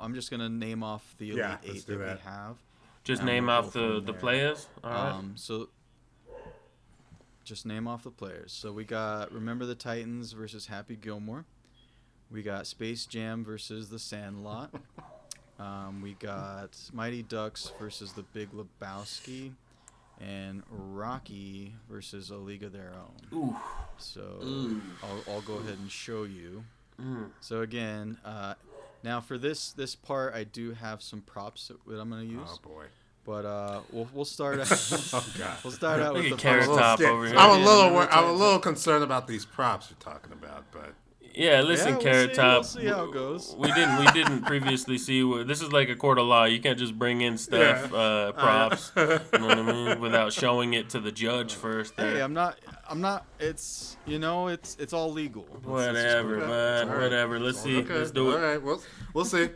I'm just gonna name off the elite eight that we have. Just name we'll off the players. All right. So just name off the players. So we got Remember the Titans versus Happy Gilmore. We got Space Jam versus The Sandlot. We got Mighty Ducks versus The Big Lebowski. And Rocky versus A League of Their Own. Ooh. So I'll go ahead and show you. So again, now for this part, I do have some props that I'm going to use. Oh boy! But we'll start out. Oh god! We'll start out with the Carrot Top over here. I'm a little concerned about these props you're talking about, but. Yeah, listen, Carrot Top. We'll see how it goes. We didn't previously see. This is like a court of law. You can't just bring in stuff, props. You know what I mean? Without showing it to the judge first. Hey, I'm not. It's it's all legal. Whatever, man. Right. Whatever. Let's see. Okay. Let's do it. All right. We'll see.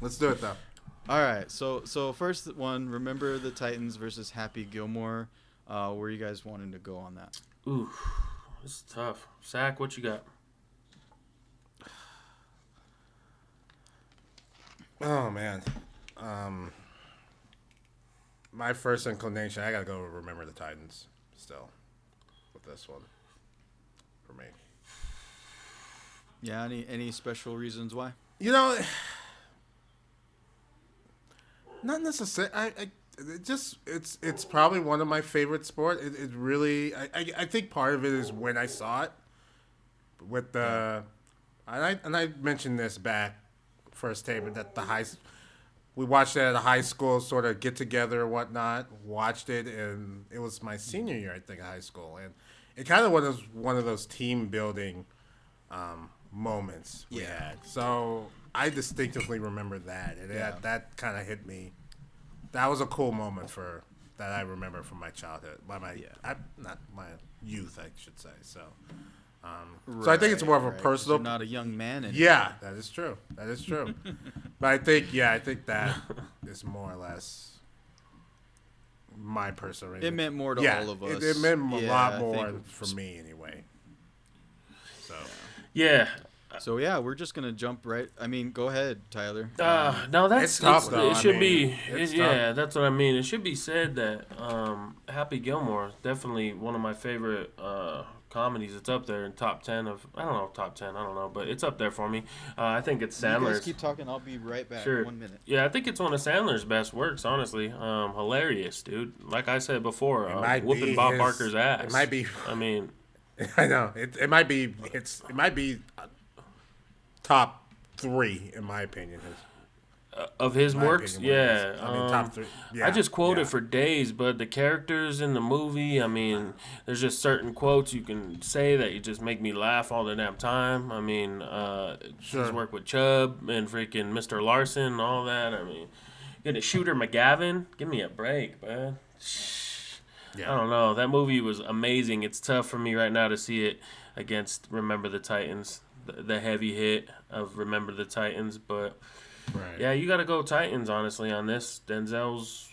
Let's do it though. All right. So first one. Remember the Titans versus Happy Gilmore. Where you guys wanting to go on that? Ooh, this is tough. Sack, what you got? Oh man, my first inclination, I gotta go with Remember the Titans still with this one for me. Yeah. Any special reasons why? Not necessarily. It's probably one of my favorite sport. It really. I think part of it is when I saw it with the, and I mentioned this back. First tape that we watched it at a high school sort of get together or whatnot. Watched it, and it was my senior year, I think, of high school, and it kind of was one of those team building moments we had. So I distinctively remember that, and that kind of hit me. That was a cool moment that I remember from my childhood, not my youth, I should say. So. So I think it's more of a personal. You're not a young man anymore. Yeah, that is true. But I think that is more or less my personal reason. It meant more to all of us. It meant a lot more for me anyway. So. Yeah. So yeah, we're just gonna jump right. I mean, go ahead, Tyler. No, that's it's tough though. It should be. Tough. That's what I mean. It should be said that Happy Gilmore is definitely one of my favorite comedies. It's up there in top 10 of top 10. I don't know, but it's up there for me. I think it's Sandler's. You guys keep talking. I'll be right back. Sure. 1 minute. Yeah, I think it's one of Sandler's best works. Honestly, hilarious, dude. Like I said before, whooping Bob Barker's ass. It might be. I mean, I know it might be. It might be top 3 in my opinion. Of his works, yeah. I mean, top 3. Yeah, I just quote it for days, but the characters in the movie, I mean, there's just certain quotes you can say that you just make me laugh all the damn time. I mean, his work with Chubb and freaking Mr. Larson and all that. I mean, getting Shooter McGavin, give me a break, man. Yeah. I don't know. That movie was amazing. It's tough for me right now to see it against Remember the Titans, the heavy hit of Remember the Titans, but... Right. Yeah, you got to go Titans, honestly, on this. Denzel's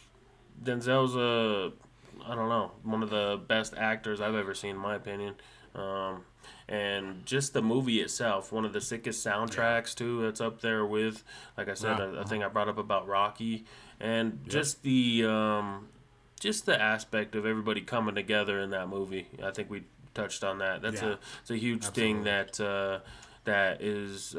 I don't know, one of the best actors I've ever seen, in my opinion. And just the movie itself, one of the sickest soundtracks, too, that's up there with, like I said, a thing I brought up about Rocky. And just the aspect of everybody coming together in that movie. I think we touched on that. That's a huge thing that is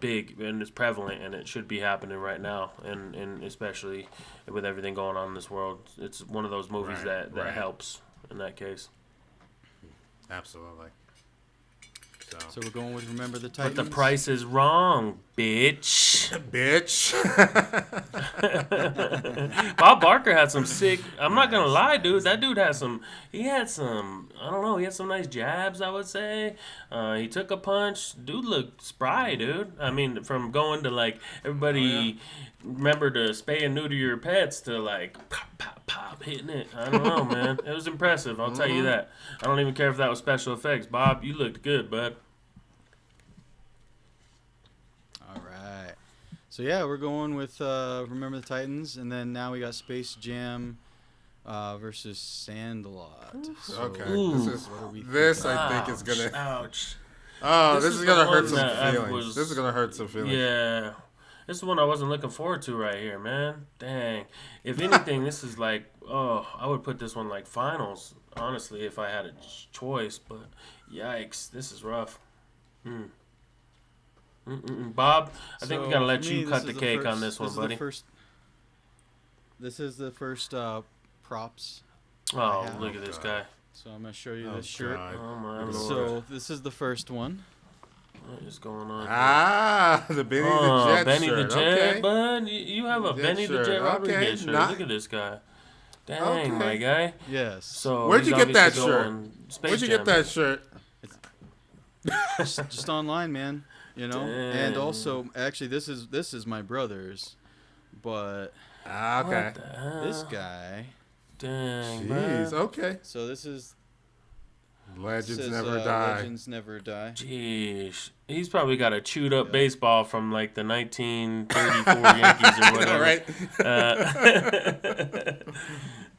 big and is prevalent, and it should be happening right now, and especially with everything going on in this world. It's one of those movies that helps in that case. Absolutely. So we're going with Remember the Titans. But the price is wrong, bitch. Bitch. Bob Barker had some sick. I'm not gonna lie, dude. That dude had some. He had some. I don't know. He had some nice jabs, I would say. He took a punch. Dude looked spry, dude. I mean, from going to like everybody remember to spay and neuter your pets to like pop, pop, pop, hitting it. I don't know, man. It was impressive. I'll tell you that. I don't even care if that was special effects. Bob, you looked good, bud. So yeah, we're going with Remember the Titans, and then now we got Space Jam versus Sandlot. So okay, this I think is gonna. Ouch. Oh, this is gonna hurt some feelings. This is gonna hurt some feelings. Yeah, This is one I wasn't looking forward to right here, man. Dang. If anything, this is like, I would put this one like finals, honestly, if I had a choice. But yikes, this is rough. Bob, I think we gotta let you cut the cake on this one, buddy. This is the first props. Oh, look at this guy. So I'm gonna show you this shirt. Oh my lord. So this is the first one. What is going on? The Benny the Jet Benny shirt. the Jet, Okay. bud. You have a Benny the Jet Rodriguez shirt. Look at this guy. Dang, my guy. Yes. So where'd you get that shirt? Where'd you get that shirt? just online, man. You know. Dang. And also, actually, this is my brother's, but Okay. What the hell? this guy. Dang, Jeez. bro. Okay. So this is. Legends says, never die. Legends never die. Jeez. He's probably got a chewed up baseball from like the 1934 Yankees or whatever. Right.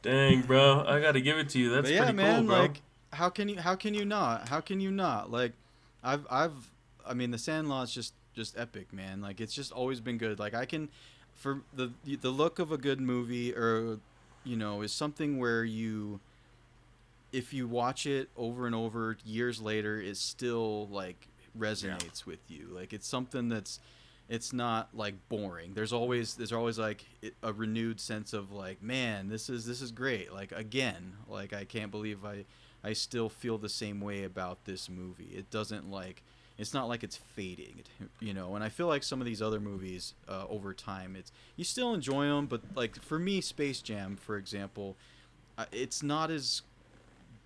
Dang, bro. I got to give it to you. That's But yeah, pretty man, cool, bro. like how can you not? Like I mean the Sandlot's just epic, man. Like it's just always been good. Like I can for the look of a good movie or is something where if you watch it over and over years later, it still like resonates with you. Like it's something it's not like boring. There's always like a renewed sense of like, man, this is great. Like again, like I can't believe I still feel the same way about this movie. It doesn't like it's not like it's fading, and I feel like some of these other movies over time you still enjoy them, but like for me Space Jam, for example, it's not as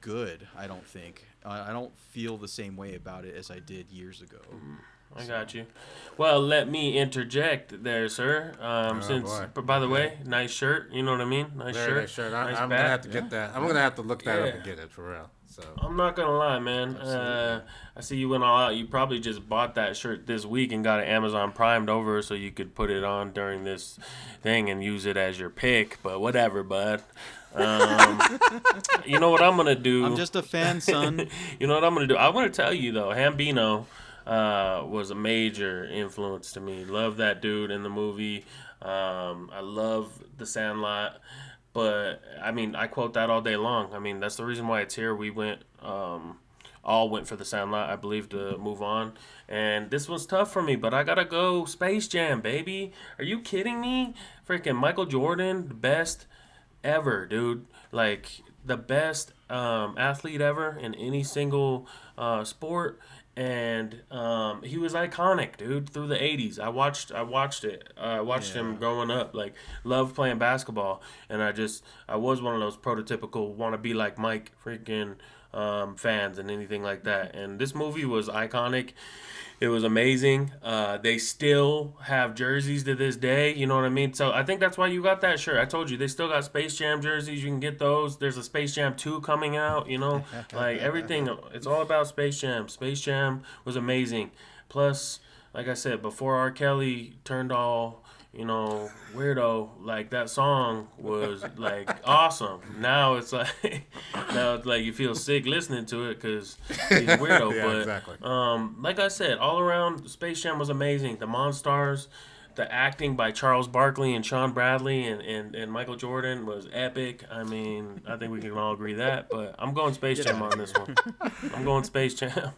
good. I don't think I don't feel the same way about it as I did years ago. I got you. Well, let me interject there, sir. By the way, nice shirt. You know what I mean? Nice Very shirt. nice shirt. Nice I'm gonna have to get that. I'm gonna have to look that up and get it for real. So I'm not gonna lie, man. I see you went all out. You probably just bought that shirt this week and got it Amazon Primed over so you could put it on during this thing and use it as your pick. But whatever, bud. You know what I'm gonna do? I'm just a fan, son. You know what I'm gonna do? I want to tell you though, Hambino was a major influence to me. Love that dude in the movie. I love The Sandlot. But, I mean, I quote that all day long. I mean, that's the reason why it's here. We all went for The Sandlot, I believe, to move on. And this was tough for me, but I gotta go Space Jam, baby. Are you kidding me? Freaking Michael Jordan, the best ever, dude. Like, the best athlete ever in any single sport. And he was iconic, dude, through the 80s. I watched it. I watched him growing up. Like, loved playing basketball. And I was one of those prototypical want to be like Mike freaking fans and anything like that. And this movie was iconic. It was amazing. They still have jerseys to this day. You know what I mean? So I think that's why you got that shirt. I told you, they still got Space Jam jerseys. You can get those. There's a Space Jam 2 coming out, Like, everything. It's all about Space Jam. Space Jam was amazing. Plus, like I said, before R. Kelly turned all, weirdo, like, that song was, like, awesome. Now it's like you feel sick listening to it because he's weirdo. Yeah, but, exactly. like I said, all around, Space Jam was amazing. The Monstars, the acting by Charles Barkley and Sean Bradley and Michael Jordan was epic. I mean, I think we can all agree that. But I'm going Space Jam on this one. I'm going Space Jam.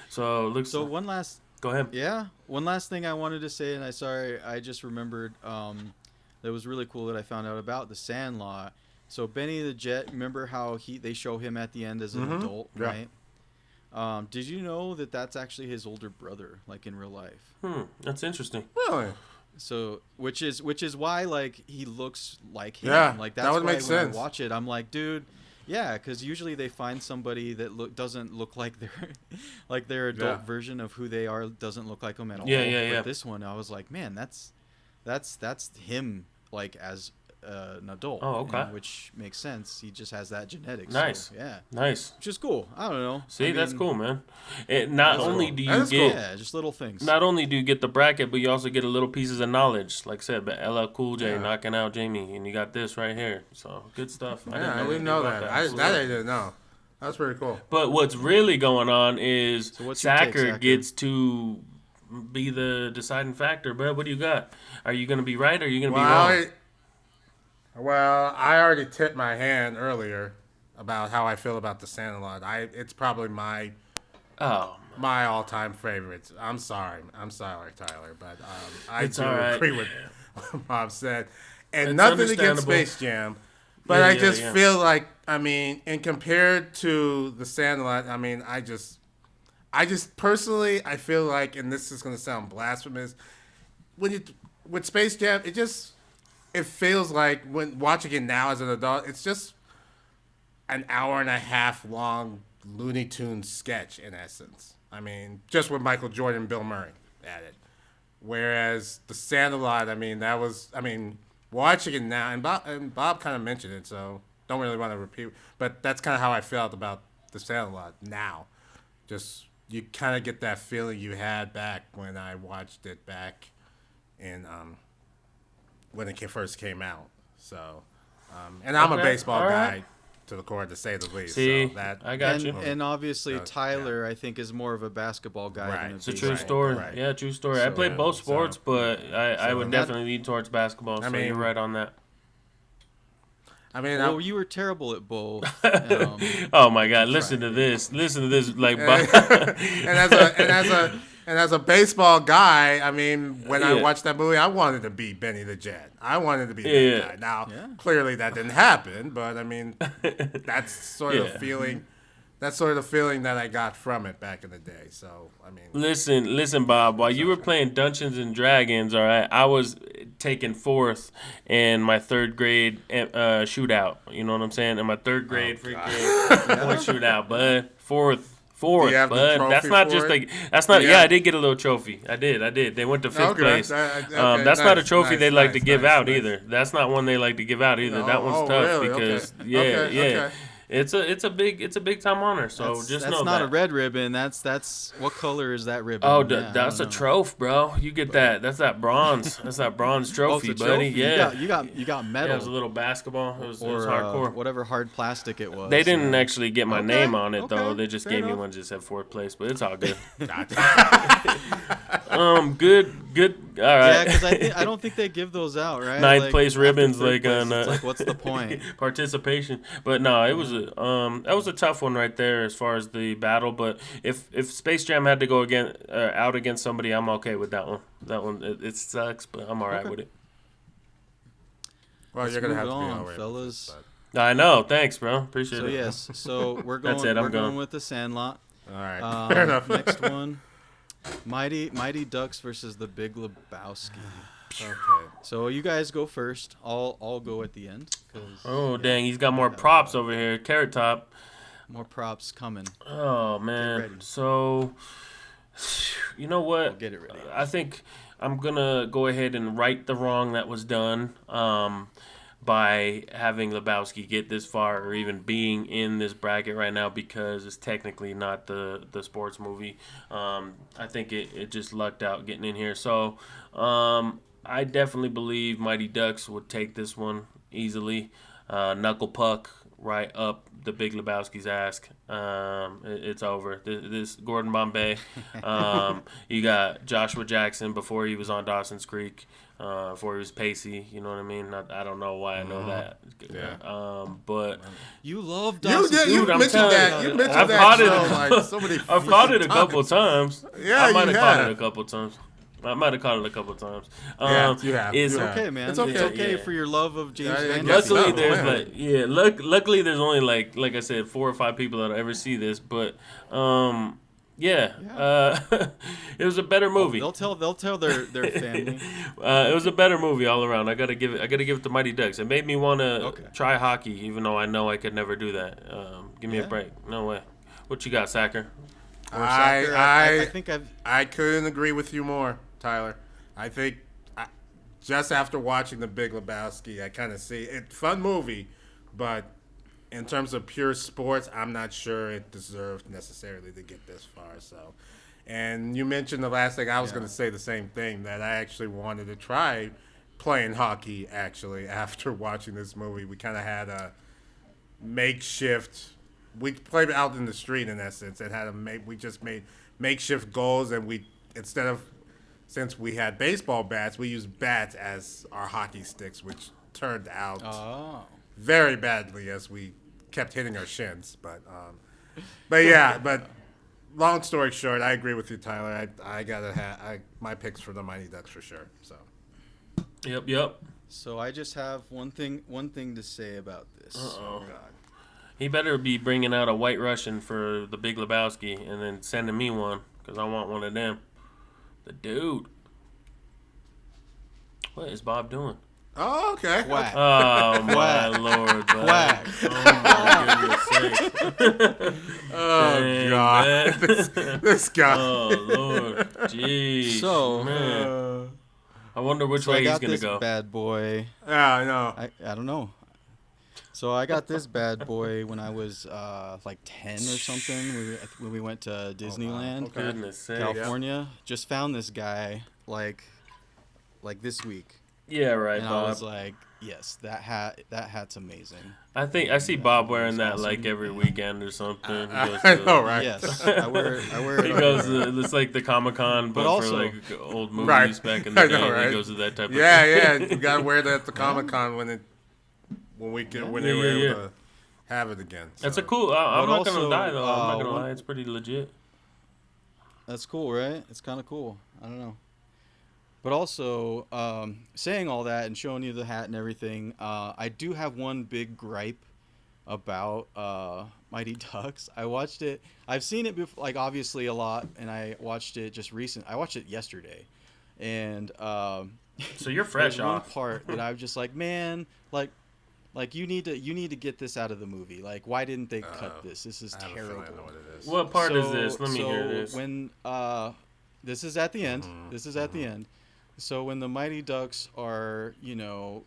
So one last. Go ahead. Yeah, one last thing I wanted to say, and I just remembered that was really cool that I found out about The Sandlot. So Benny the Jet, remember how they show him at the end as an adult, right? Did you know that that's actually his older brother, like in real life? That's interesting. really. So which is why like he looks like him. Yeah, like that that's would why make when sense. I watch it, I'm like, dude. Yeah, because usually they find somebody that doesn't look like their adult version of who they are. Doesn't look like them at all. Yeah. But this one, I was like, man, that's him like as an adult. Oh, okay. Which makes sense. He just has that genetics. Nice. So, yeah. Nice. Which is cool. I don't know. See, that's cool, man. Not only cool. do That you is get, cool. Yeah, just little things. not only do you get the bracket, but you also get a little pieces of knowledge. Like I said, but LL Cool J knocking out Jamie, and you got this right here. So good stuff. I didn't anything know about that. I didn't know. That's pretty cool. But what's really going on is So what's your take, Sacker Sacker? gets to be the deciding factor. But what do you got? Are you gonna be right or are you gonna Well, be wrong? I already tipped my hand earlier about how I feel about the Sandlot. It's probably Oh, my all-time favorites. I'm sorry, Tyler, but I It's do all right. agree with what Bob said, and It's nothing against understandable. Space Jam, but Yeah, I yeah, just yeah. feel like, I mean, in compared to the Sandlot, I mean, I just personally, I feel like, and this is gonna sound blasphemous, when you with Space Jam, it feels like when watching it now as an adult, it's just an hour and a half long Looney Tunes sketch in essence. I mean, just with Michael Jordan and Bill Murray at it. Whereas the Sandlot, I mean, watching it now, and Bob kind of mentioned it, so don't really want to repeat, but that's kind of how I felt about the Sandlot now. Just, you kind of get that feeling you had back when I watched it back in, when it first came out. So, and I'm a Okay, baseball all guy right. to the core, to say the least. See, so that I got you. And obviously Yeah. Tyler, I think, is more of a basketball guy Right. than a It's a baseball true story. right. Yeah, true story. I So, played both sports, but I would and definitely lean towards basketball. So mean, you're right on that. I mean, Well, you were terrible at both. Oh my God! Listen to this. Listen to this. Like, and as a baseball guy, I mean, when I Yeah. watched that movie, I wanted to be Benny the Jet. I wanted to be Yeah. that guy. Now, Yeah. clearly that didn't happen, but I mean, that's sort of Yeah. the feeling. That's sort of the feeling that I got from it back in the day. So, I mean, listen, Bob. While you were playing Dungeons and Dragons, all right, I was taking fourth in my third grade shootout. You know what I'm saying? In my third grade freaking point shootout, bud. Fourth. Do you have the Bud. trophy That's not for just it? like that's not. Do you Yeah, have- I did get a little trophy. I did. They went to fifth Okay, place. okay, That's not a nice, trophy nice, they like to nice, give nice, out nice. either. That's not one they like to give out either. Oh, That one's oh, tough really? because Okay. yeah, Okay, yeah. okay. It's a big time honor. So just that's know not that. a red ribbon. That's what color is that ribbon? Oh, Yeah, I that's a don't know. trophy, bro. You get that. That's that bronze. That's that bronze Oh, trophy, it's a buddy. trophy. Yeah. You got Yeah, it metal was a little basketball. It was or hardcore. whatever hard plastic it was. They didn't yeah. actually get my Okay, name on it though. okay, They just fair gave me enough. one just at fourth place, but it's all good. gotcha. Good. All Yeah, right. because I don't think they give those out, right? Ninth Like, place after ribbons, third like place, on it's like, what's the point? participation. But no, it was that was a tough one right there as far as the battle. But if Space Jam had to go out against somebody, I'm okay with that one. That one it sucks, but I'm all right Okay. with it. Well, Let's you're gonna move have to be on, all right, fellas. but- I know. Thanks, bro. Appreciate So it. yes, so we're That's going. it, I'm We're going going. with the Sandlot. All right, fair enough. Next one, Mighty Ducks versus the Big Lebowski. Okay. So you guys go first. I'll go at the end. 'Cause, Oh yeah, dang, he's got more props over here. Carrot Top. more props coming. Oh ready. man. So you know what? We'll get it ready. I think I'm gonna go ahead and right the wrong that was done by having Lebowski get this far or even being in this bracket right now because it's technically not the sports movie. I think it just lucked out getting in here. So I definitely believe Mighty Ducks would take this one easily. Knuckle puck right up the Big Lebowski's ass. It's over. This Gordon Bombay. You got Joshua Jackson before he was on Dawson's Creek. Before he was Pacey. You know what I mean? I don't know why I know that. Yeah. But You love You Dawson's did. You Dude, I'm mentioned telling that. you, You mentioned I've that caught it. show like so many. I've caught it a freaking couple times. Yeah, I might you have caught have. it a couple times. I might have caught it a couple times. Yeah, you have. It's You It's have. okay, man. It's It's okay. okay, Yeah. for your love of James Yeah, Van yeah, Der Luckily, no, Beek. there's man. luckily there's only like I said 4 or 5 people that'll ever see this, but it was a better movie. They'll tell their family. It was a better movie all around. I gotta give it to Mighty Ducks. It made me want to Okay. try hockey, even though I know I could never do that. Give me a Yeah. break. No way. What you got, Sacker? Or soccer. I think I couldn't agree with you more, Tyler. I think just after watching The Big Lebowski, I kind of see it. Fun movie, but in terms of pure sports, I'm not sure it deserved necessarily to get this far. So, and you mentioned the last thing. I was going to say the same thing, that I actually wanted to try playing hockey. Actually, after watching this movie, we kind of had a makeshift. We played out in the street in essence, and we just made makeshift goals, and we instead of since we had baseball bats, we used bats as our hockey sticks, which turned out Oh. very badly as we kept hitting our shins. But yeah, but long story short, I agree with you, Tyler. I gotta have my picks for the Mighty Ducks for sure. So Yep. So I just have one thing to say about this. Uh-oh. God. He better be bringing out a White Russian for the Big Lebowski and then sending me one because I want one of them. The dude. What is Bob doing? Oh, okay. Quack. Oh, my Lord. Bud. Quack. Oh, my goodness sake. Oh Dang, God, man. this guy. Oh, Lord. Jeez. So, man. I wonder which So way I he's got going to this go. bad boy. Yeah, I know. I don't know. So I got this bad boy when I was like 10 or something. When we went to Disneyland, Okay. Goodness sake. California. Just found this guy like this week, Yeah, right, and Bob. I was like, yes, that hat's amazing. I think I see Bob wearing that awesome. like every weekend or something. He goes I to- know, right? Yes, I wear He it. goes. It's like the Comic-Con, but also- for like old movies Right. back in the I day. know, right? He goes to that type Yeah, of. yeah. You gotta wear that at the Comic-Con when they were Yeah. able to have it again. That's so. a cool. I'm But not gonna also, die though. I'm not gonna one- lie. It's pretty legit. That's cool, right? It's kind of cool. I don't know. But also, saying all that and showing you the hat and everything, I do have one big gripe about Mighty Ducks. I watched it. I've seen it before, like obviously a lot, and I watched it just recent. I watched it yesterday, and So you're fresh there's one off. part that I was just like, man, like you need to get this out of the movie. Like, why didn't they cut this? This is I have a terrible. feeling I know what it is. What part is this? Let me hear this. When this is at the end. Mm-hmm. This is at the end. So when the Mighty Ducks are,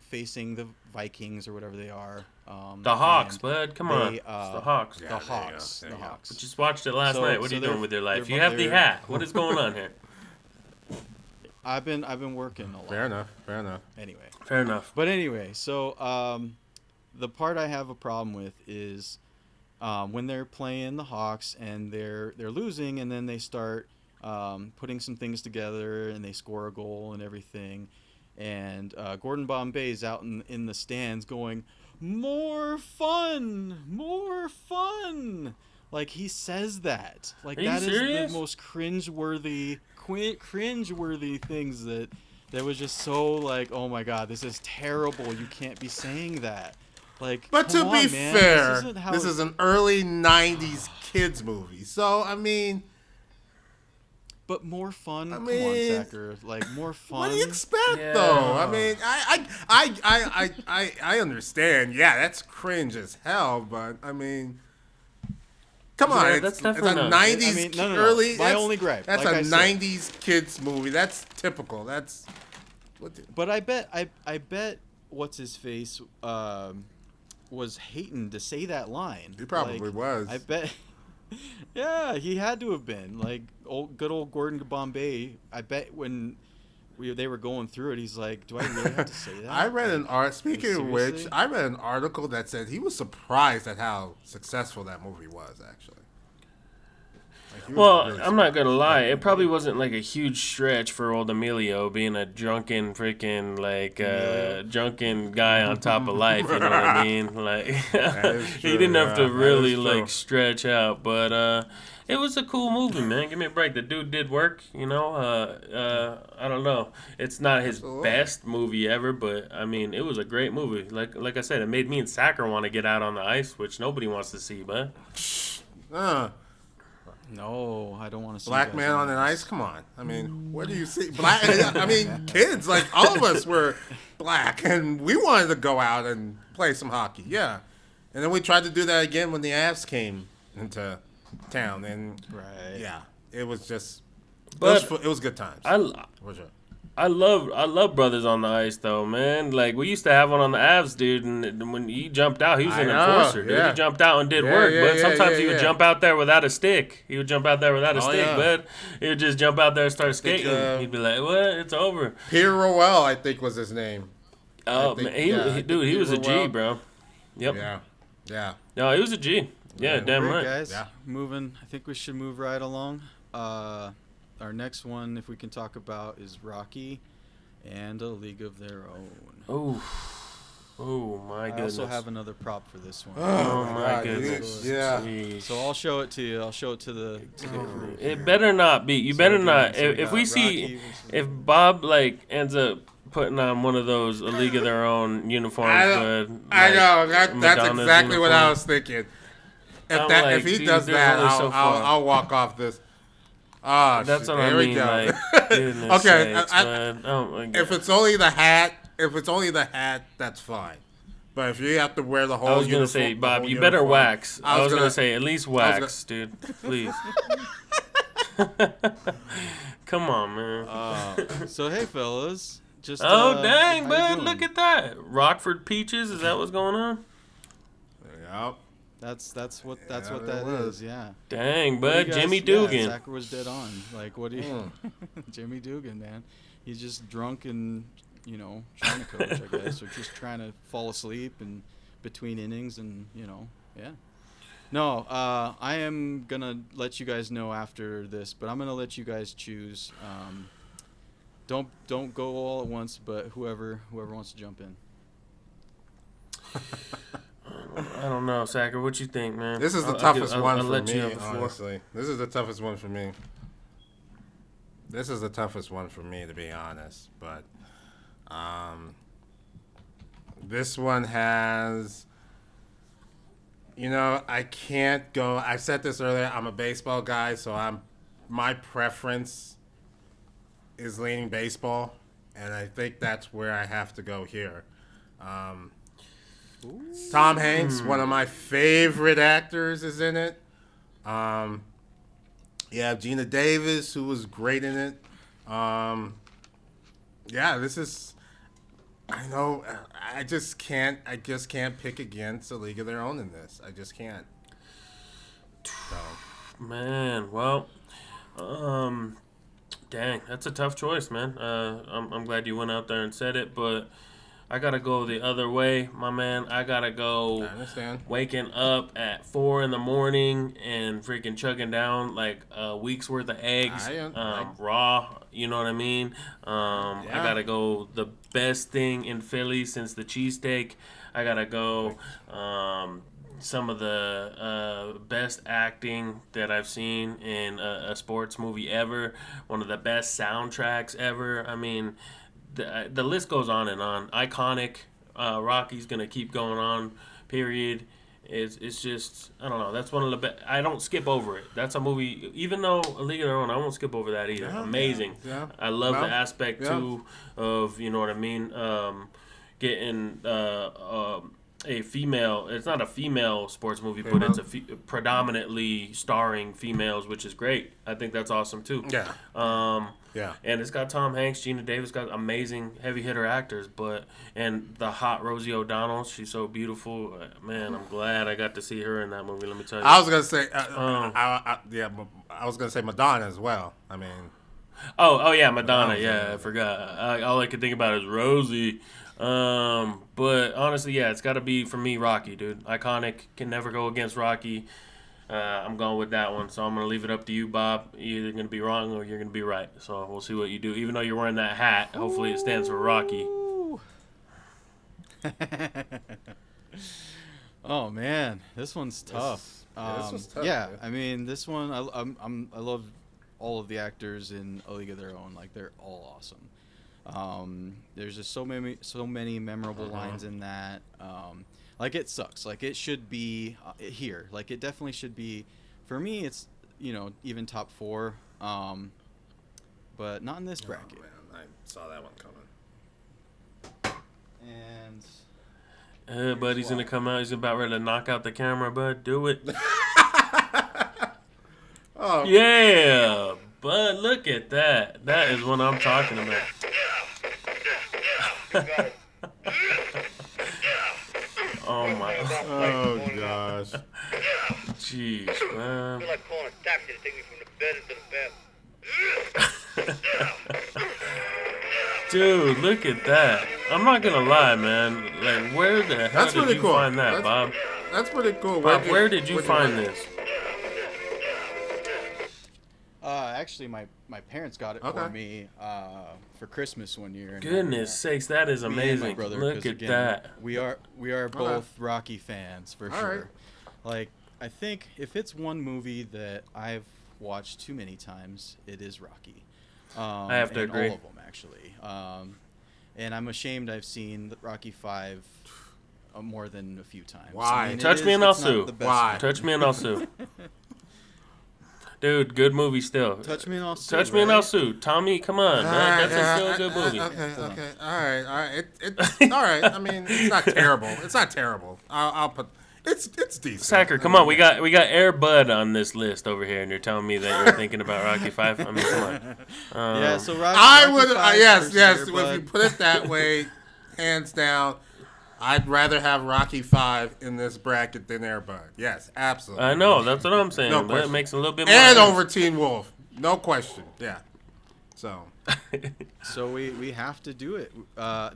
facing the Vikings or whatever they are, The Hawks, and bud. Come on. they, It's the Hawks. Yeah, the there you go, Hawks, there the you go. Hawks. Just watched it last So- night. What so are you doing they're- with your life? they're- You have the they're- hat. What is going on here? I've been working a lot. Fair enough. Anyway, Fair enough. but anyway, so the part I have a problem with is when they're playing the Hawks and they're losing, and then they start putting some things together and they score a goal and everything, and Gordon Bombay's out in the stands going, more fun, like he says that, like Are you that is serious? the most cringeworthy things that was just so like, oh my god, this is terrible, you can't be saying that. Like, But come to be on, man. fair, isn't how this it- is an early '90s kids movie, so I mean, But more fun. I Come mean, on, Sacker. Like more fun. what do you expect Yeah. though? I mean, I understand. Yeah, that's cringe as hell, but I mean. Come on, Yeah, it's, that's it's definitely a not- '90s I mean, no. early. My that's- only gripe, That's like a I said. '90s kids movie. That's typical. That's what. But I bet what's his face was hating to say that line. He probably Like, was. I bet. Yeah, he had to have been like good old Gordon Bombay. I bet when they were going through it, he's like, "Do I really have to say that?" I read an Like, art. Speaking of which, seriously? I read an article that said he was surprised at how successful that movie was. Actually, Like, he was Well, really I'm not gonna surprised. lie. It probably wasn't like a huge stretch for old Emilio being a drunken freaking drunken guy on top of life. You know what I mean? Like is he true, didn't have yeah, to that really is true. like stretch out, but it was a cool movie, man. Give me a break. The dude did work. You know, I don't know. It's not his Absolutely. best movie ever, but I mean, it was a great movie. Like I said, it made me and Sacker want to get out on the ice, which nobody wants to see, but. No, I don't want to see Black guys man on an ice. Come on. I mean, where do you see black? I mean, kids like all of us were black, and we wanted to go out and play some hockey. Yeah, and then we tried to do that again when the Avs came into town, and Right. yeah, it was just. But it was good times. For sure. I love Brothers on the Ice though, man. Like we used to have one on the Avs, dude, and when he jumped out, he was I an know, enforcer, dude. yeah. He jumped out and did Yeah, work, yeah, but yeah, sometimes yeah, he would yeah. jump out there without a stick. He would jump out there without a Oh, stick, yeah. but he would just jump out there and start think, skating. He'd be like, "What? It's over." Pierre Roel, I think, was his name. Oh think- man, he, yeah, I he- think dude, he he was a were G, well. bro. Yep. Yeah. No, he was a G. Yeah, Yeah. damn Great, right. guys. Yeah. Moving. I think we should move right along. our next one, if we can talk about, is Rocky and A League of Their Own. Oh my goodness. I also have another prop for this one. Oh my goodness. Yeah. Jeez. So I'll show it to you. I'll show it to the crew. It better not be. You better not. If we see, if Bob like ends up putting on one of those A League of Their Own uniforms, I know. That's exactly what I was thinking. If he does that, I'll walk off this. Oh, that's shit. what Here I mean. we go. Like, goodness Okay, sakes, man. Oh my God. if it's only the hat, that's fine. But if you have to wear the whole I was gonna uniform, say, Bob, the you whole better uniform- wax. I was gonna say at least wax, dude. Please. Come on, man. So hey, fellas. Just Dang, how you bud! doing? Look at that. Rockford Peaches. Is that what's going on? Yep. That's what Yeah, that there was. is. Yeah. Dang, What do you bud. guys- Jimmy yeah, Dugan. Zach was dead on. Like, what do you? Jimmy Dugan, man. He's just drunk and trying to coach, I guess, or just trying to fall asleep and between innings, and yeah. No, I am gonna let you guys know after this, but I'm gonna let you guys choose. Don't go all at once, but whoever wants to jump in. I don't know, Sacker. What you think, man? This is the toughest one I'll for let me, you have the floor. honestly. This is the toughest one for me. This is the toughest one for me, to be honest. But this one has... I can't go... I said this earlier. I'm a baseball guy, so my preference is leaning baseball. And I think that's where I have to go here. Tom Hanks, one of my favorite actors, is in it. You have Gina Davis, who was great in it. This is... I know. I just can't pick against A League of Their Own in this. I just can't. So. Man, well, dang, that's a tough choice, man. I'm glad you went out there and said it, but I gotta go the other way, my man. I gotta go. I understand. Waking up at 4 a.m. and freaking chugging down like a week's worth of eggs, raw. You know what I mean? I gotta go the best thing in Philly since the cheesesteak. I gotta go some of the best acting that I've seen in a sports movie ever. One of the best soundtracks ever. I mean, the list goes on and on. Iconic. Rocky's gonna keep going on. Period. It's just, I don't know. That's one of the best. I don't skip over it. That's a movie. Even though A League of Their Own, I won't skip over that either. Amazing. Yeah. I love the aspect too of, you know what I mean, getting a female. It's not a female sports movie, but it's a predominantly starring females, which is great. I think that's awesome too. Yeah. Yeah. And it's got Tom Hanks, Gina Davis, got amazing heavy hitter actors, and the hot Rosie O'Donnell, she's so beautiful. Man, I'm glad I got to see her in that movie. Let me tell you. I was gonna say, I was gonna say Madonna as well. I mean. Oh yeah, Madonna. Yeah, I forgot. All I could think about is Rosie. But honestly, yeah, it's got to be for me Rocky, dude. Iconic, can never go against Rocky. I'm going with that one, so I'm going to leave it up to you, Bob. You're either going to be wrong or you're going to be right. So we'll see what you do. Even though you're wearing that hat, hopefully it stands for Rocky. Oh man, this one's tough. This was tough. Yeah, Man. I mean, this one I love all of the actors in A League of Their Own. Like, they're all awesome. There's just so many memorable lines in that. Like, it sucks. Like, it should be here. Like, it definitely should be. For me, it's even top 4. But not in this bracket. Oh, man, I saw that one coming. And Bud, he's gonna come out. He's about ready to knock out the camera, Bud. Do it. Oh Yeah, Bud, look at that. That is what I'm talking about. Oh my. Oh gosh. Jeez, man. I feel like calling a taxi to take me from the bed into the bathroom. Dude, look at that. I'm not gonna lie, man. Like, where the hell That's did pretty you cool. find that, Bob? That's pretty cool. Bob, where did you find this? actually my parents got it Okay. for me for Christmas one year. And, Goodness sakes, that is me and my amazing. brother, Look 'cause at again, that. We are both Rocky fans for All sure. right. Like, I think if it's one movie that I've watched too many times, it is Rocky. I have to and agree. all of them actually. And I'm ashamed I've seen Rocky 5 more than a few times. Why? it Touch me and it's I'll not sue. the best Why? one. Touch me and I'll sue. Dude, good movie still. Touch me and I'll sue. Touch me and I'll right? sue. Tommy, come on, man. That's still a good movie. Okay. All right. It's all right. I mean, it's not terrible. It's not terrible. I'll put. It's decent. Sacker, come on. We got Air Bud on this list over here, and you're telling me that you're thinking about Rocky 5? I mean, come on. Yeah, so Rocky, I Rocky would. 5 Yes. versus Yes. Air If Bud. you put it that way, hands down, I'd rather have Rocky 5 in this bracket than Air Bud. Yes, absolutely. I know. That's what I'm saying. No but it question. makes a little bit more And sense. over Teen Wolf, no question. Yeah. So. So we have to do it.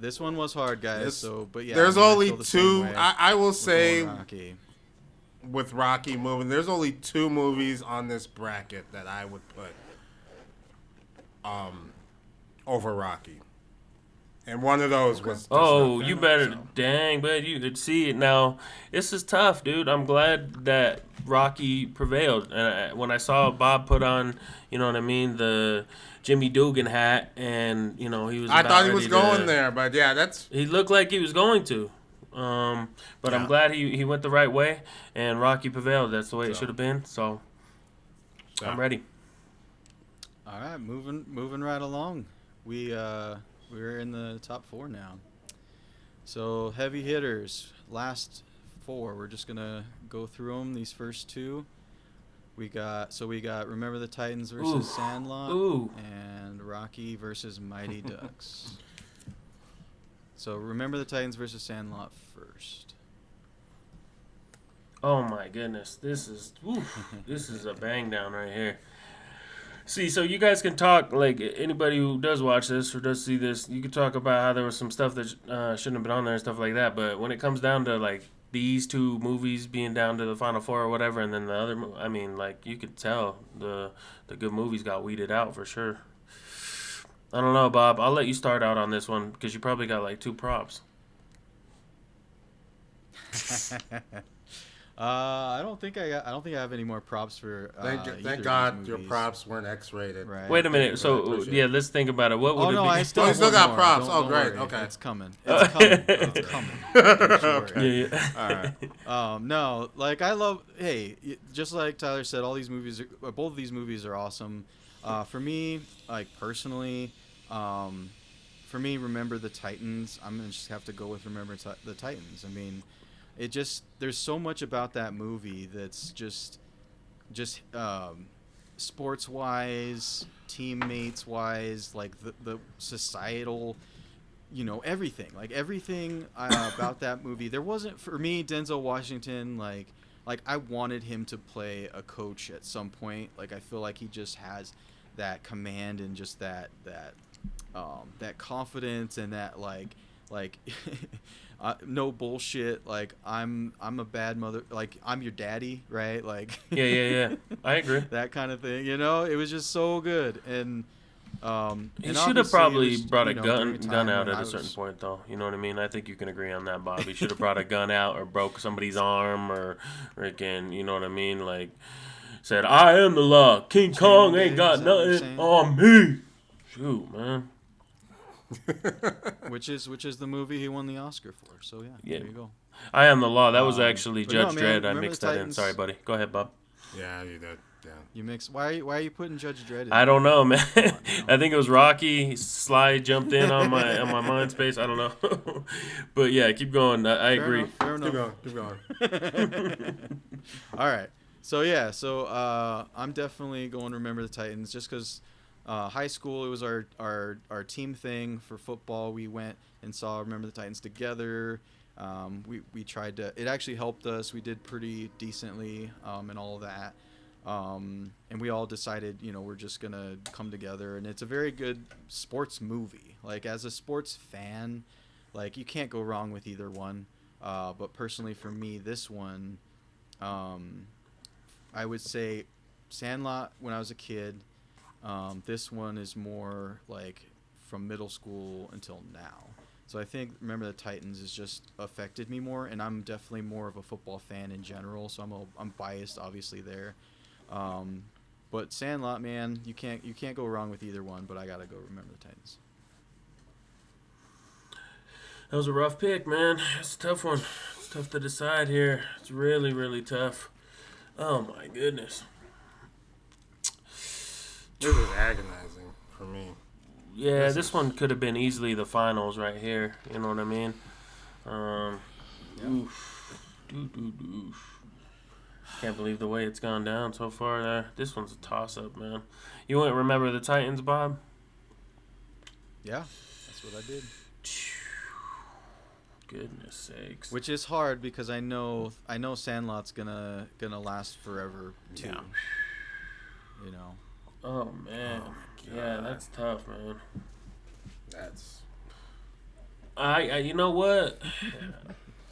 This one was hard, guys. It's- So, but yeah, There's I mean, I only feel the same two. way I will with say going Rocky. with Rocky moving, there's only two movies on this bracket that I would put over Rocky, and one of those was. just Oh, not you fair, better. so. Dang, but you could see it now. This is tough, dude. I'm glad that Rocky prevailed. And when I saw Bob put on, you know what I mean, the Jimmy Dugan hat, and, you know, he was. I about thought he was ready going to- there, but yeah, that's. He looked like he was going to. But I'm Yeah. glad he went the right way, and Rocky prevailed. That's the way it So. should have been. So Yeah. I'm ready. All right, moving right along. We're in the top 4 now. So heavy hitters, last 4. We're just gonna go through them. These first 2. We got Remember the Titans versus Ooh. Sandlot, Ooh. and Rocky versus Mighty Ducks. So Remember the Titans versus Sandlot first. Oh my goodness, this is a bang down right here. See, so you guys can talk, like, anybody who does watch this or does see this, you can talk about how there was some stuff that shouldn't have been on there and stuff like that. But when it comes down to, like, these two movies being down to the final 4 or whatever, and then the other, I mean, like, you could tell the good movies got weeded out for sure. I don't know, Bob. I'll let you start out on this one because you probably got like 2 props. I don't think I have any more props for. Thank either of God these your movies. props weren't X-rated. Right. Wait a minute. I So appreciate yeah, it. let's think about it. What would Oh it no, be? I still, Oh, you have still one got more. props. Don't Oh, great. worry. Okay. It's coming. It's coming. It's coming. Don't you worry. Yeah. All right. No, like I love. Hey, just like Tyler said, all these movies, both of these movies are awesome. For me, like personally, Remember the Titans. I'm gonna just have to go with Remember the Titans. I mean, there's so much about that movie that's just sports wise, teammates wise, like the societal, everything, like everything about that movie. There wasn't, for me, Denzel Washington, like I wanted him to play a coach at some point. Like I feel like he just has that command and just that confidence and that like no bullshit, like I'm a bad mother, like I'm your daddy, right? Like Yeah. I agree. that kind of thing, it was just so good. And He and should have obviously it probably was, brought a during gun time out when at I a certain was- point, though. You know what I mean? I think you can agree on that, Bob. He should have brought a gun out or broke somebody's arm or freaking, you know what I mean? Like, said, I am the law. King Kong ain't got is that what you're nothing saying? on me. Shoot, man. which is the movie he won the Oscar for. So Yeah. there you go. I am the law. That was actually but no, Judge man, Dredd. I Remember mixed the that in. Titans? Sorry, buddy. Go ahead, Bob. Yeah, you did. Yeah. You mix. Why are you putting Judge Dredd in? I don't know, man. now. I think it was Rocky. Sly jumped in on my mind space. I don't know. But yeah, keep going. I Fair agree. enough, fair enough. Keep going. All right. So yeah. So I'm definitely going to Remember the Titans just because high school, it was our team thing for football. We went and saw Remember the Titans together. We tried to. It actually helped us. We did pretty decently and all of that. And we all decided, we're just gonna come together. And it's a very good sports movie. Like as a sports fan, like you can't go wrong with either one. But personally, for me, this one, I would say Sandlot when I was a kid, This one is more like from middle school until now. So I think Remember the Titans has just affected me more, and I'm definitely more of a football fan in general. So I'm biased, obviously there. But Sandlot, man, you can't go wrong with either one. But I gotta go Remember the Titans. That was a rough pick, man. It's a tough one. It's tough to decide here. It's really, really tough. Oh my goodness. This is agonizing for me. Yeah, this one could have been easily the finals right here. You know what I mean? Oof. Oof. Can't believe the way it's gone down so far there. This one's a toss-up, man. You wouldn't Remember the Titans, Bob? Yeah, that's what I did. Goodness sakes. Which is hard because I know Sandlot's gonna last forever too. Yeah. You know. Oh, man. Yeah, that's tough, man. That's. I you know what?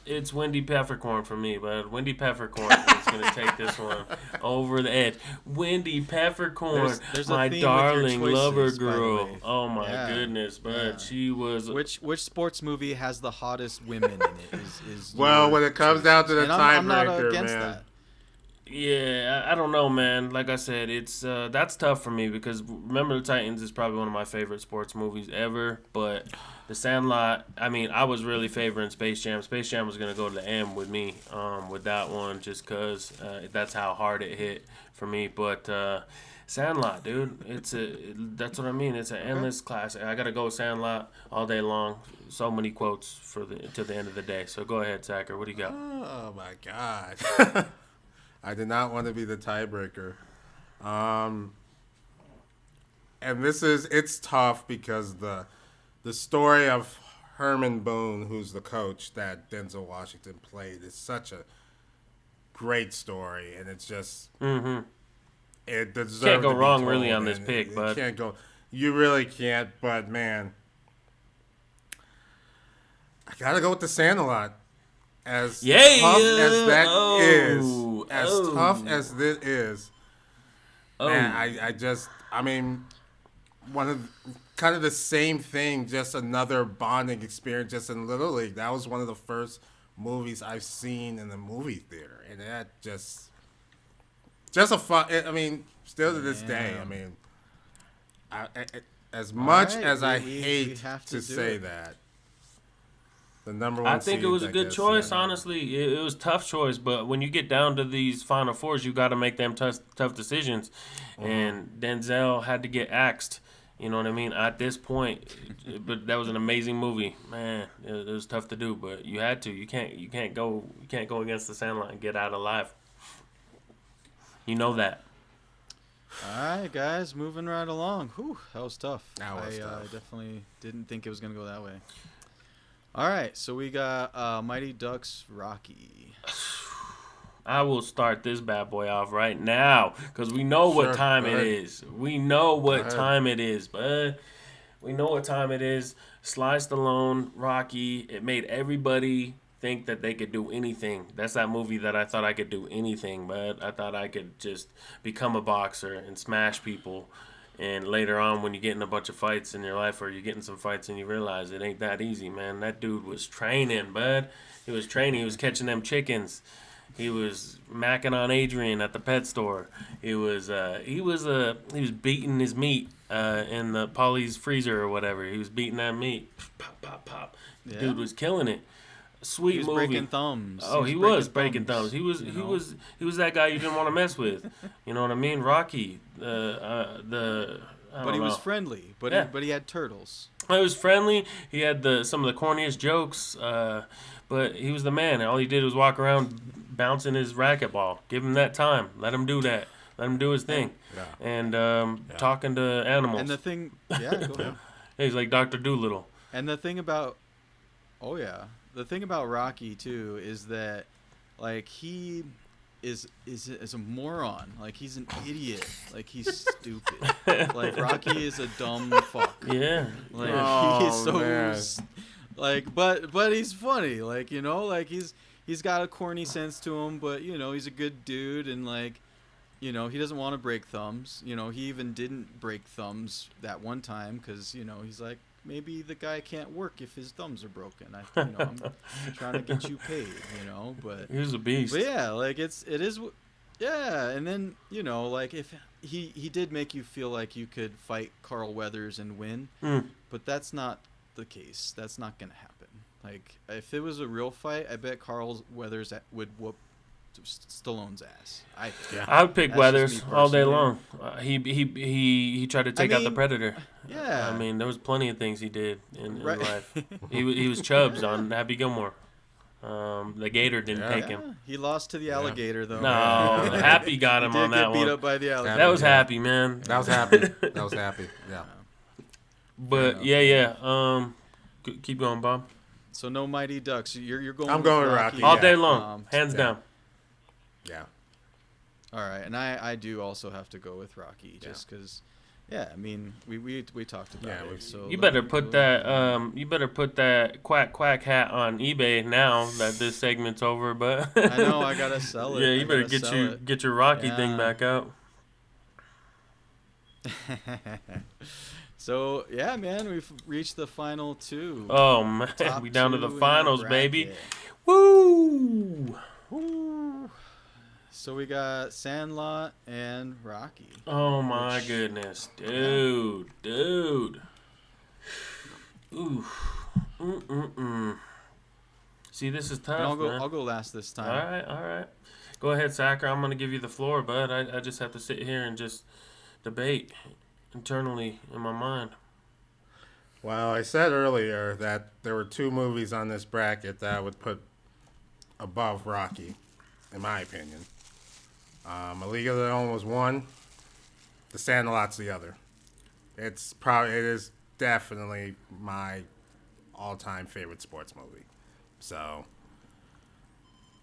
It's Wendy Peppercorn for me, but Wendy Peppercorn is going to take this one over the edge. Wendy Peppercorn, there's a my theme with your darling choices, lover by the girl. way. Oh my Yeah. goodness, but Yeah. she was. Which sports movie has the hottest women in it? Is Well, your when it comes down to the and I'm not tiebreaker, against man. that. Yeah, I don't know, man. Like I said, it's that's tough for me because Remember the Titans is probably one of my favorite sports movies ever. But The Sandlot, I mean, I was really favoring Space Jam. Space Jam was gonna go to the M with me, with that one, just cause that's how hard it hit for me. But Sandlot, dude, that's what I mean. It's an endless classic. I gotta go with Sandlot all day long. So many quotes to the end of the day. So go ahead, Zachary. What do you got? Oh my God. I did not want to be the tiebreaker. And it's tough because the story of Herman Boone, who's the coach that Denzel Washington played, is such a great story, and it's just it deserves. Can't go to be wrong told, really on this and pick, it bud. can't go. You really can't, but man, I gotta go with the Sandlot. As Yeah. tough as that is, Oh. as Oh. tough as this is, Oh, man, I mean, one of kind of the same thing, just another bonding experience, just in Little League. That was one of the first movies I've seen in the movie theater, and that just a fun. I mean, still to this day, I mean, as much right, as I we hate have to to do say it. that. The number one I think it seed, was a I good guess, choice, yeah. honestly. It was a tough choice, but when you get down to these Final Fours, you got to make them tough decisions. And Denzel had to get axed. You know what I mean? At this point, but that was an amazing movie, man. It was tough to do, but you had to. You can't go against the Sandlot and get out alive. You know that. All right, guys, moving right along. Whew, that was tough. That was I tough. definitely didn't think it was gonna go that way. All right, so we got Mighty Ducks Rocky. I will start this bad boy off right now because we know Sure, what time go it ahead. is. We know what ahead. time it is, bud. We know what time it is. Sly Stallone, Rocky. It made everybody think that they could do anything. That's that movie that I thought I could do anything, but I thought I could just become a boxer and smash people. And later on, when you get in a bunch of fights in your life, or you get in some fights and you realize it ain't that easy, man. That dude was training, bud. He was training. He was catching them chickens. He was macking on Adrian at the pet store. He was beating his meat in the Polly's freezer or whatever. He was beating that meat. Pop, pop, pop. The Yeah. dude was killing it. Sweet He was movie. breaking thumbs. Oh, he was breaking thumbs. thumbs. He was you he know? was that guy you didn't want to mess with. You know what I mean? Rocky. I But he don't was know. friendly. But Yeah. he had turtles. He was friendly. He had some of the corniest jokes. But he was the man. All he did was walk around bouncing his racquetball. Give him that time. Let him do that. Let him do his thing. Yeah. And talking to animals. And the thing, yeah, go ahead. He's like Dr. Doolittle. And the thing about, the thing about Rocky too is that, like, he is a moron. Like, he's an idiot. Like, he's stupid. Like, Rocky is a dumb fuck. Yeah. Like, Oh, he is so man. like, but he's funny. Like, you know, like he's got a corny sense to him, but you know, he's a good dude, and like, you know, he doesn't want to break thumbs. You know, he even didn't break thumbs that one time because, you know, he's like, maybe the guy can't work if his thumbs are broken. I'm trying to get you paid, you know, but He was a beast. But yeah, like it is, yeah. And then, you know, like if he did make you feel like you could fight Carl Weathers and win, but that's not the case. That's not gonna happen. Like if it was a real fight, I bet Carl Weathers would whoop Stallone's ass. I would pick That's Weathers just me all day personally. long. He tried to take out the mean, Predator. Yeah. I mean, there was plenty of things he did in Right. life. He was Chubbs on Happy Gilmore. The Gator didn't take him. Yeah, he lost to the alligator though. No, the Happy got him He did on get that beat one. up by the alligator. That was Yeah. Happy, man. That was happy. That was happy. Yeah. But yeah. Keep going, Bob. So no Mighty Ducks. You're going. I'm with going with Rocky. All Yeah. day long, hands yeah. down. Yeah. All right, and I do also have to go with Rocky just because. Yeah, I mean we talked about Yeah, it. So You let better me put go- that you better put that quack hat on eBay now that this segment's over. But I know I gotta sell it. Yeah, I you better gotta get sell get your Rocky thing Yeah. back out. it. So yeah, man, we've reached the final two. Oh man, Top we down to the two in finals, baby. bracket. Woo! Woo. So we got Sandlot and Rocky. Oh my goodness, dude. Ooh. See, this is tough, And man. I'll go last this time. All right. Go ahead, Sacker. I'm gonna give you the floor, bud. I just have to sit here and just debate internally in my mind. Well, I said earlier that there were two movies on this bracket that I would put above Rocky, in my opinion. A League of Their Own was one. The Sandlot's the other. It is definitely my all-time favorite sports movie. So,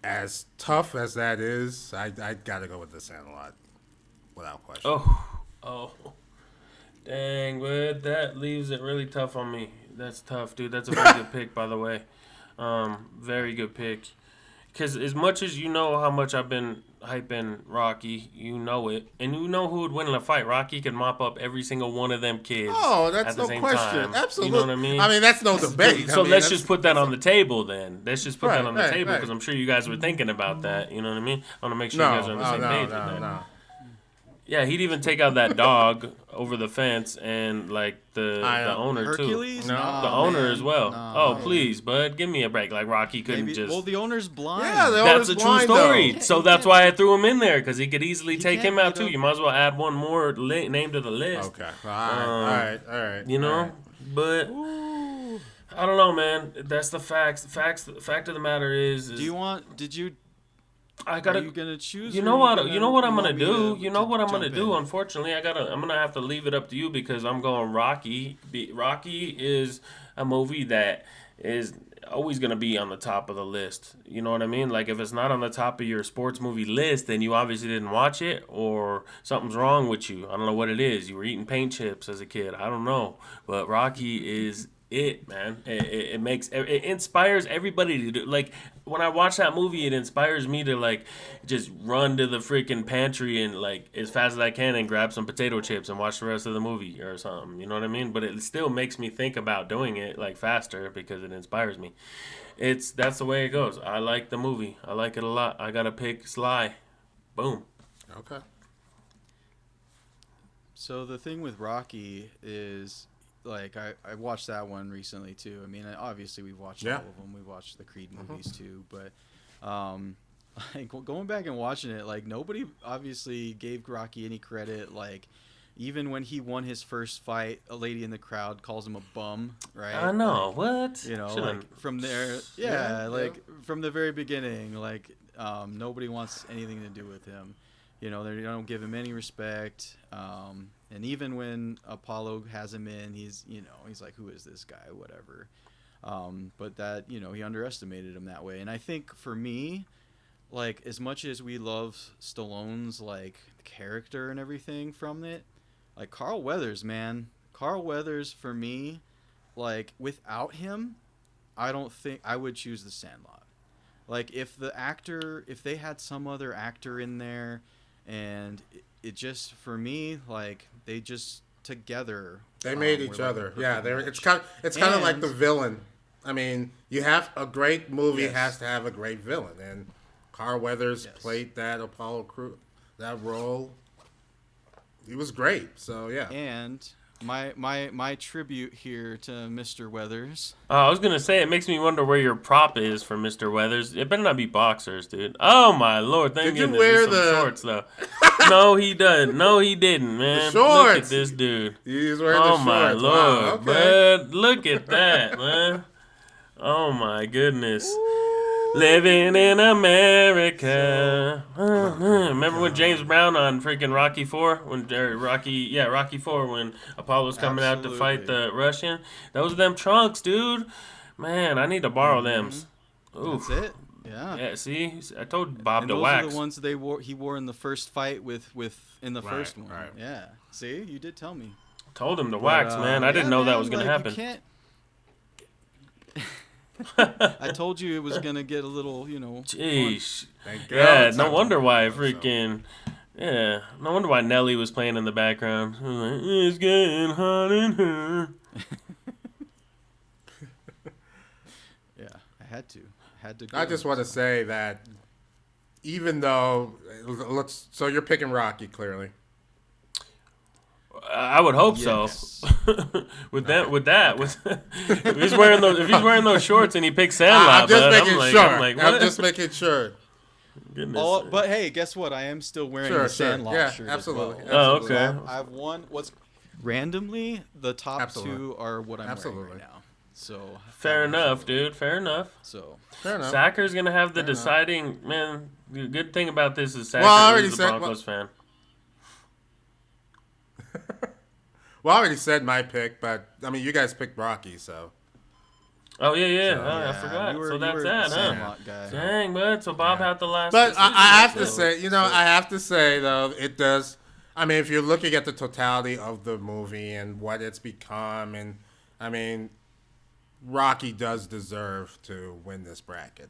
as tough as that is, I gotta go with The Sandlot, without question. Oh. Dang, but that leaves it really tough on me. That's tough, dude. That's a very good pick, by the way. Very good pick. Because as much as you know how much I've been hyping Rocky, you know it. And you know who would win in a fight. Rocky could mop up every single one of them kids. Oh, at that's the no same question. time. Absolutely. You know what I mean? I mean, that's no debate. So I mean, let's that's- just put that on the table then. Let's just put that Right, on the right, table right. because I'm sure you guys were thinking about that. You know what I mean? I want to make sure No, you guys are on the same page with that. no. Yeah, he'd even take out that dog over the fence and like the owner Hercules? too. No. Nah, The owner man. as well. Nah, Oh, man. please, bud, give me a break. Like Rocky couldn't Maybe, just. well, the owner's blind. Yeah, the That's owner's a true blind, story. though. So He that's can't- why I threw him in there because he could easily He take can't him out beat too. him. You might as well add one more name to the list. Okay. All right. You know, All right. but I don't know, man. That's the facts. The fact of the matter is Do you want? Did you? I Are gotta. you gonna choose? You or know are what? You know what I'm want gonna me do. to- You know to what I'm gonna jump do. in? Unfortunately, I'm gonna have to leave it up to you because I'm going Rocky. Rocky is a movie that is always gonna be on the top of the list. You know what I mean? Like if it's not on the top of your sports movie list, then you obviously didn't watch it or something's wrong with you. I don't know what it is. You were eating paint chips as a kid. I don't know, but Rocky is it, man. It inspires everybody to do. Like when I watch that movie, it inspires me to like just run to the freaking pantry and like as fast as I can and grab some potato chips and watch the rest of the movie or something. You know what I mean? But it still makes me think about doing it like faster because it inspires me. That's the way it goes. I like the movie. I like it a lot. I gotta pick Sly. Boom. Okay. So the thing with Rocky is, like, I watched that one recently too. I mean, obviously we've watched Yeah. all of them. We watched the Creed movies too, but like going back and watching it, like nobody obviously gave Rocky any credit. Like even when he won his first fight, a lady in the crowd calls him a bum, right? I know. What? You know, Shouldn't- like from there, Yeah, like from the very beginning, like nobody wants anything to do with him. You know, they don't give him any respect. And even when Apollo has him in, he's like, who is this guy? Whatever. But that, he underestimated him that way. And I think for me, like as much as we love Stallone's like character and everything from it, like Carl Weathers, man, Carl Weathers for me, like without him, I don't think I would choose The Sandlot. Like if they had some other actor in there and it just for me like they just together. They made were each like a other. perfect Yeah, match. it's kind of like And- the villain. I mean, you have a great movie Yes. has to have a great villain, and Carl Weathers Yes. played that that role. He was great. So yeah. And my tribute here to Mr. Weathers. I was gonna say it makes me wonder where your prop is for Mr. Weathers. It better not be boxers, dude. Oh my lord! Thank Did you goodness wear it's some the- shorts though. No, he doesn't. No, he didn't, man. Look at shorts. this dude. He's wearing Oh the my shorts. lord, Wow, okay. bud! Look at that, man. Oh my goodness. Living in America. Remember when James Brown on freaking Rocky 4? Rocky 4 when Apollo's coming out to fight the Russian? Those are them trunks, dude. Man, I need to borrow them. Ooh. That's it. Yeah. Yeah, see? I told Bob And to those wax. are the ones he wore in the first fight with in the first one. right. Yeah. See, you did tell me. Told him to wax, But, man. I didn't know that was going to like, happen. You can't. I told you it was gonna get a little, Jeez. Thank God Yeah, it's no not wonder why Tom Cruise, so. freaking. Yeah, no wonder why Nelly was playing in the background. Like, it's getting hot in here. Yeah, I had to. Go. I just want to say that even though so you're picking Rocky clearly. I would hope Yes. so. with if he's wearing those shorts and he picks Sandlot, I'm just bud, making I'm sure. like, what? I'm just making sure. Goodness. Oh, but hey, guess what? I am still wearing Sure, the sure. Sandlot Yeah, shirt absolutely. as well. Oh, Absolutely. okay. I've won. What's randomly the top Absolutely. two are what I'm wearing Absolutely. right now. So Fair enough, dude. Fair enough. So Fair enough. Sacker's gonna have the Fair enough. deciding man. The good thing about this is Sacker Well, I already is a said- Broncos fan. Well, I already said my pick, but I mean, you guys picked Rocky, so Oh yeah. So, Oh, I yeah, forgot. you were- So you that's were that, the huh? Sandlot guy. Dang, bud. So Bob had the last. But decision, I have to so- say, I have to say though, it does. I mean, if you're looking at the totality of the movie and what it's become, and I mean, Rocky does deserve to win this bracket.